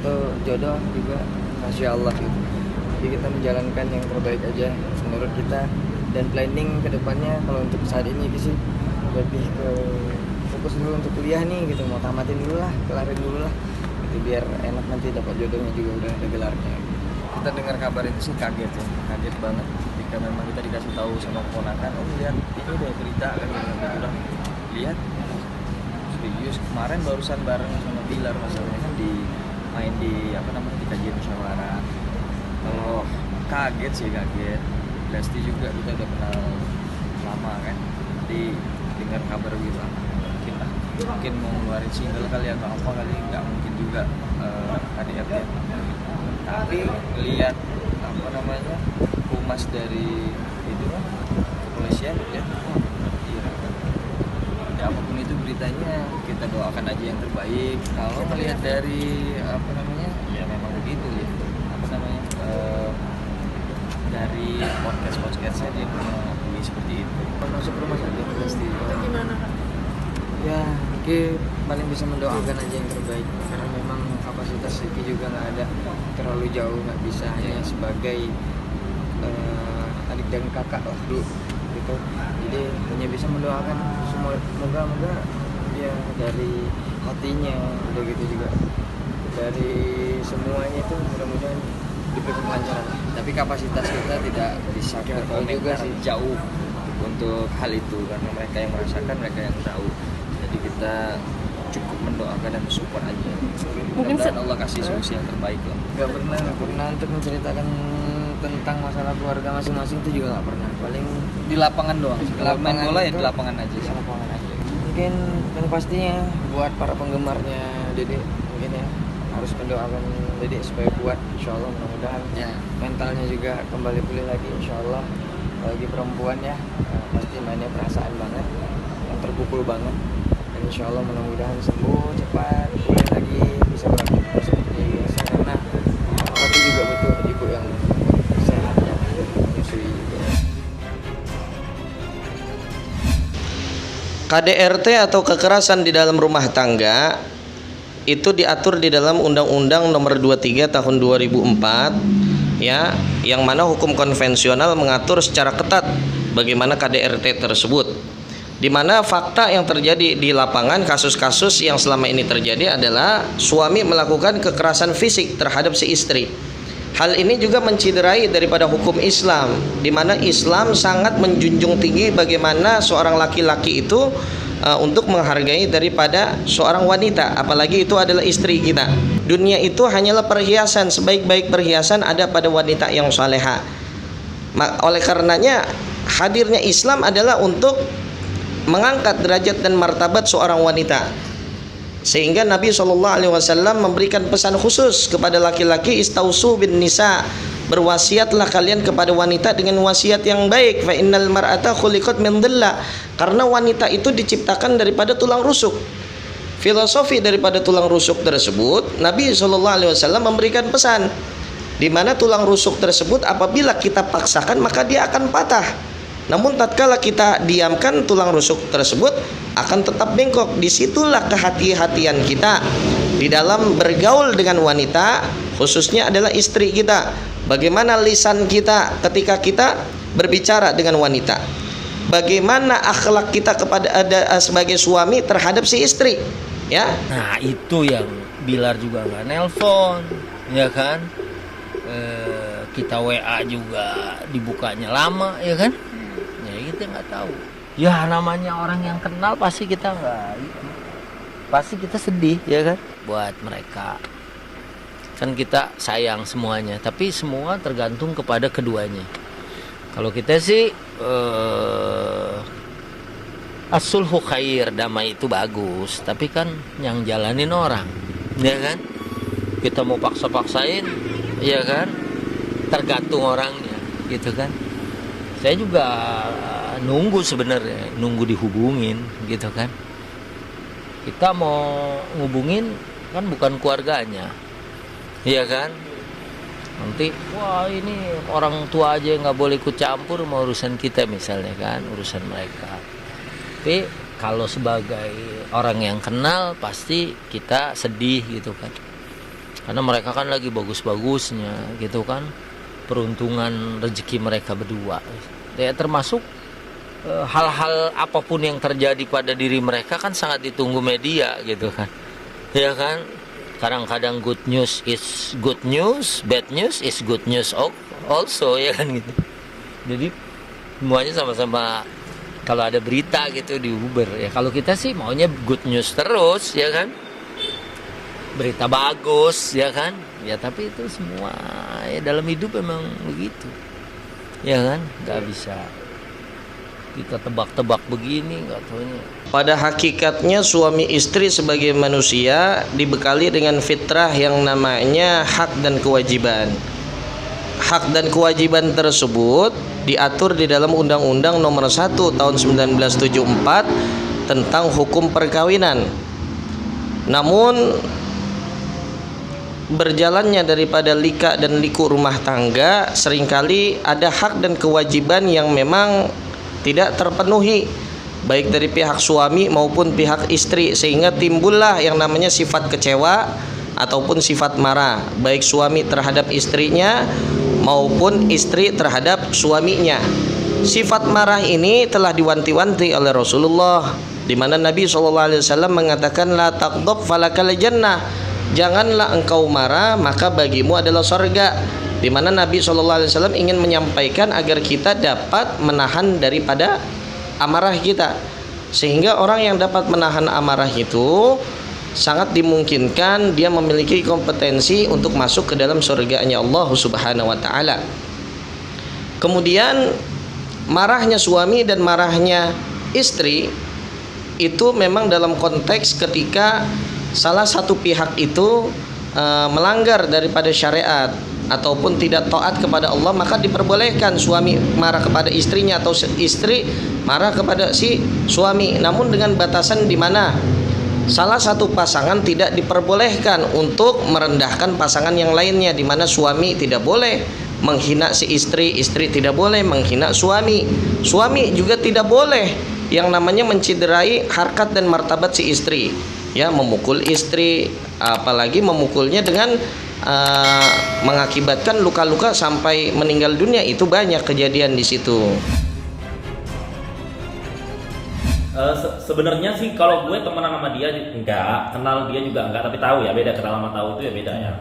atau jodoh juga masya Allah gitu. Jadi kita menjalankan yang terbaik aja menurut kita, dan planning kedepannya kalau untuk saat ini sih lebih ke fokus dulu untuk kuliah nih gitu, mau tamatin dulu lah, kelarin dulu lah gitu, biar enak nanti dapat jodohnya juga udah ada gelarnya. Kita dengar kabar itu sih kaget ya, kaget banget ketika memang kita dikasih tahu sama keponakan, oh lihat ini udah berita kan, kita bilang lihat serius, kemarin barusan bareng sama Bilar masalahnya kan di main di apa namanya di kajian musyawarah. Kalau kaget sih kaget, Lesti juga kita udah kenal lama kan, jadi dengar kabar gitu mungkin lah, mungkin mau ngeluarin single kali atau apa kali, nggak mungkin juga KDRT. Tapi lihat apa namanya humas dari itu kan kepolisian ya, iya, ya apapun itu beritanya kita doakan aja yang terbaik. Kalau melihat dari apa namanya ya memang begitu ya, apa namanya dari podcastnya dia mengakui seperti itu. Masuk rumah sakit pasti Gimana? ya, mungkin paling bisa mendoakan aja yang terbaik, karena memang kapasitas Siti juga nggak ada terlalu jauh, nggak bisa hanya sebagai adik dan kakak lah gitu. Jadi hanya bisa mendoakan semua, moga-moga ya dari hatinya udah gitu juga dari semuanya itu mudah-mudahan diberikan kelancaran. Tapi kapasitas kita tidak bisa kontrol juga sih, jauh untuk hal itu, karena mereka yang merasakan, mereka yang tahu. Jadi kita cukup mendoakan dan support aja. Mudah-mudahan Allah kasih solusi yang terbaik lah. Gak pernah untuk menceritakan tentang masalah keluarga masing-masing, itu juga nggak pernah. Paling Di lapangan doang. Kalau main bola ya itu di lapangan aja. di lapangan aja. Mungkin yang pastinya buat para penggemarnya Dede mungkin ya harus mendoakan Dede supaya kuat, insya Allah mudah-mudahan Ya. mentalnya juga kembali pulih lagi, insya Allah. Bagi perempuan ya pasti mainnya perasaan banget, yang terpukul banget, dan insya Allah mudah-mudahan sembuh cepat, pulih lagi, bisa beraktivitas seperti biasa, karena tapi juga butuh ibu yang sehat ya, menyusui juga. KDRT atau kekerasan di dalam rumah tangga itu diatur di dalam Undang-Undang Nomor 23 Tahun 2004 ya, yang mana hukum konvensional mengatur secara ketat bagaimana KDRT tersebut. Di mana fakta yang terjadi di lapangan, kasus-kasus yang selama ini terjadi adalah suami melakukan kekerasan fisik terhadap si istri. Hal ini juga menciderai daripada hukum Islam, di mana Islam sangat menjunjung tinggi bagaimana seorang laki-laki itu untuk menghargai daripada seorang wanita, apalagi itu adalah istri kita. Dunia itu hanyalah perhiasan, sebaik-baik perhiasan ada pada wanita yang salehah. Oleh karenanya hadirnya Islam adalah untuk mengangkat derajat dan martabat seorang wanita. Sehingga Nabi SAW memberikan pesan khusus kepada laki-laki, istausu bin nisa, berwasiatlah kalian kepada wanita dengan wasiat yang baik. Fa innal mar'ata khuliqat min dhilla, karena wanita itu diciptakan daripada tulang rusuk. Filosofi daripada tulang rusuk tersebut, Nabi SAW memberikan pesan, di mana tulang rusuk tersebut apabila kita paksakan maka dia akan patah. Namun tatkala kita diamkan, tulang rusuk tersebut akan tetap bengkok. Disitulah kehati-hatian kita di dalam bergaul dengan wanita, khususnya adalah istri kita. Bagaimana lisan kita ketika kita berbicara dengan wanita, bagaimana akhlak kita kepada sebagai suami terhadap si istri, ya. Nah itu yang Bilar juga nggak nelpon, ya kan? Kita WA juga dibukanya lama, ya kan? Ya kita nggak tahu. Ya namanya orang yang kenal pasti kita nggak, pasti kita sedih, ya kan? Buat mereka kan kita sayang semuanya, tapi semua tergantung kepada keduanya. Kalau kita sih as-sulhu khair, damai itu bagus, tapi kan yang jalanin orang, ya kan? Kita mau paksa-paksain, ya kan? Tergantung orangnya, gitu kan? Saya juga nunggu sebenarnya, nunggu dihubungin, gitu kan? Kita mau ngubungin kan bukan keluarganya, iya kan? Nanti wah ini orang tua aja nggak boleh ikut campur sama urusan kita misalnya kan, urusan mereka. Tapi kalau sebagai orang yang kenal pasti kita sedih gitu kan. Karena mereka kan lagi bagus-bagusnya gitu kan, peruntungan rezeki mereka berdua. Ya termasuk hal-hal apapun yang terjadi pada diri mereka kan sangat ditunggu media gitu kan. Ya kan? Kadang-kadang good news is good news, bad news is good news also, ya kan gitu. Jadi semuanya sama-sama kalau ada berita gitu diuber. Ya kalau kita sih maunya good news terus, ya kan? Berita bagus, ya kan? Ya tapi itu semua ya dalam hidup memang begitu, ya kan? Nggak bisa kita tebak-tebak begini, nggak taunya. Pada hakikatnya suami istri sebagai manusia dibekali dengan fitrah yang namanya hak dan kewajiban. Hak dan kewajiban tersebut diatur di dalam Undang-Undang Nomor 1 Tahun 1974 tentang hukum perkawinan. Namun berjalannya daripada lika dan liku rumah tangga, seringkali ada hak dan kewajiban yang memang tidak terpenuhi baik dari pihak suami maupun pihak istri, sehingga timbullah yang namanya sifat kecewa ataupun sifat marah baik suami terhadap istrinya maupun istri terhadap suaminya. Sifat marah ini telah diwanti-wanti oleh Rasulullah, di mana Nabi SAW mengatakan la taqdab falakal jannah, janganlah engkau marah maka bagimu adalah surga. Di mana Nabi SAW ingin menyampaikan agar kita dapat menahan daripada amarah kita, sehingga orang yang dapat menahan amarah itu sangat dimungkinkan dia memiliki kompetensi untuk masuk ke dalam surganya Allah Subhanahu wa taala. Kemudian marahnya suami dan marahnya istri itu memang dalam konteks ketika salah satu pihak itu melanggar daripada syariat ataupun tidak taat kepada Allah, maka diperbolehkan suami marah kepada istrinya atau istri marah kepada si suami, namun dengan batasan di mana salah satu pasangan tidak diperbolehkan untuk merendahkan pasangan yang lainnya, di mana suami tidak boleh menghina si istri, istri tidak boleh menghina suami, suami juga tidak boleh yang namanya menciderai harkat dan martabat si istri, ya, memukul istri, apalagi memukulnya dengan mengakibatkan luka-luka sampai meninggal dunia. Itu banyak kejadian di situ. Sebenarnya sih kalau gue temenan sama dia enggak, kenal dia juga enggak, tapi tahu ya, beda kenal sama tahu itu ya beda ya.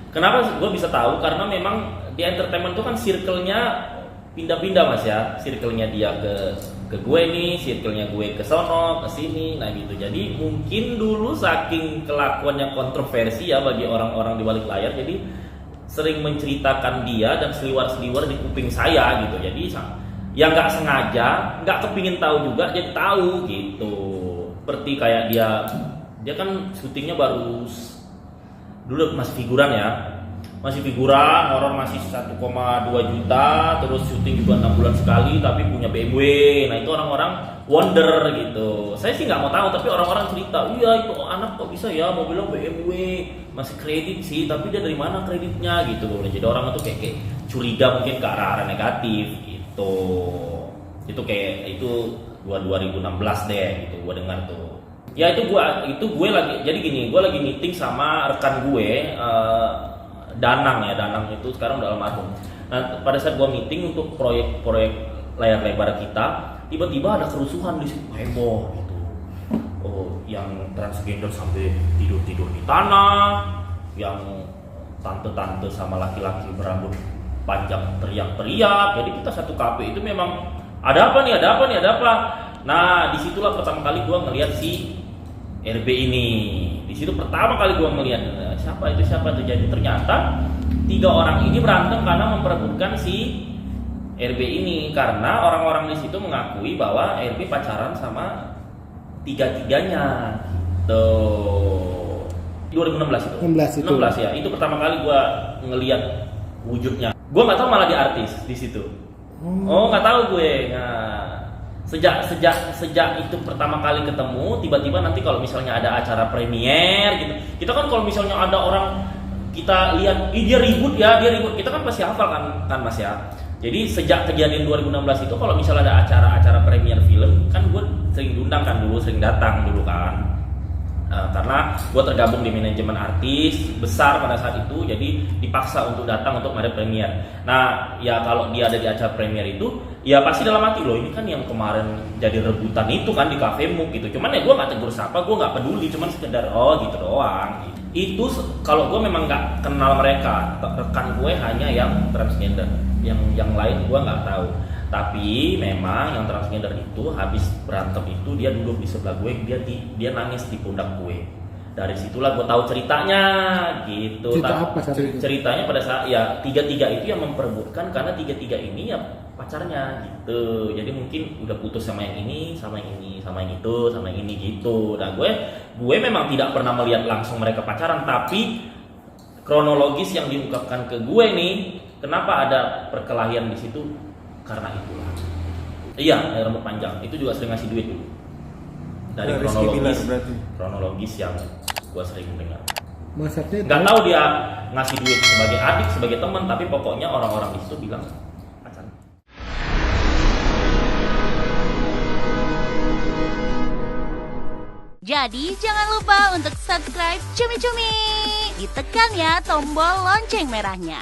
Kenapa gue bisa tahu? Karena memang di entertainment itu kan circle-nya pindah-pindah Mas ya. Circle-nya dia ke gue nih, circle-nya gue ke sono, ke sini, nah gitu. Jadi mungkin dulu saking kelakuannya kontroversi ya bagi orang-orang di balik layar, jadi sering menceritakan dia dan seliwar-seliwar di kuping saya gitu. Jadi yang nggak sengaja, nggak kepingin tahu juga, jadi tahu gitu. Seperti kayak dia kan syutingnya baru dulu masih figuran ya, masih figuran, horor masih 1,2 juta, terus syuting juga 6 bulan sekali, tapi punya BMW. Nah itu orang-orang wonder gitu. Saya sih nggak mau tahu, tapi orang-orang cerita, iya itu anak kok bisa ya mau bilang BMW, masih kredit sih, tapi dia dari mana kreditnya gitu. Jadi orang itu kayak curiga mungkin ke arah negatif gitu. Itu kayak itu 2016 deh gitu, gua dengar tuh. Ya itu gue lagi, jadi gini, gue lagi meeting sama rekan gue. Danang itu sekarang udah almarhum. Nah pada saat gua meeting untuk proyek layar lebar kita, tiba-tiba ada kerusuhan di situ, heboh gitu. Oh, yang transgender sampai tidur di tanah, yang tante-tante sama laki-laki berambut panjang teriak-teriak. Jadi kita satu kafe itu memang ada apa nih. Nah disitulah pertama kali gua ngelihat si RB ini. Di situ pertama kali gua ngelihat siapa itu. Jadi ternyata 3 orang ini berantem karena memperebutkan si RB ini, karena orang-orang di situ mengakui bahwa RB pacaran sama tiga-tiganya. Tuh 2016 itu. 16 ya. Itu pertama kali gua ngelihat wujudnya. Gua nggak tahu malah dia artis di situ. Oh nggak tahu gue. Nah, sejak itu pertama kali ketemu, tiba-tiba nanti kalau misalnya ada acara premier gitu, kita kan kalau misalnya ada orang kita lihat, dia ribut, kita kan pasti hafal kan Mas ya. Jadi sejak kejadian 2016 itu kalau misalnya ada acara premier film, kan gue sering diundang kan dulu, sering datang dulu kan. Karena gue tergabung di manajemen artis besar pada saat itu, jadi dipaksa untuk datang untuk ada premier. Nah ya kalau dia ada di acara premier itu, ya pasti dalam hati loh, ini kan yang kemarin jadi rebutan itu kan di kafemu gitu. Cuman ya gue nggak tegur sapa, gue nggak peduli, cuman sekedar oh gitu doang. Itu kalau gue memang nggak kenal mereka, rekan gue hanya yang transgender, yang lain gue nggak tahu. Tapi memang yang transgender itu habis berantem itu dia duduk di sebelah gue, dia nangis di pundak gue. Dari situlah gue tahu ceritanya gitu. Cerita apa saat itu? Ceritanya pada saat ya tiga itu yang memperebutkan, karena tiga ini ya pacarnya gitu. Jadi mungkin udah putus sama yang ini, sama yang ini, sama yang itu, sama yang ini gitu. Nah gue memang tidak pernah melihat langsung mereka pacaran, tapi kronologis yang diungkapkan ke gue nih, kenapa ada perkelahian di situ? Karena itulah. Iya, rambut panjang. Itu juga sering ngasih duit dulu. Dari kronologis yang gue sering dengar. Maksudnya Gak tahu dia ngasih duit sebagai adik, sebagai teman, tapi pokoknya orang-orang di situ bilang pacaran. Jadi jangan lupa untuk subscribe Cumi Cumi. Ditekan ya tombol lonceng merahnya.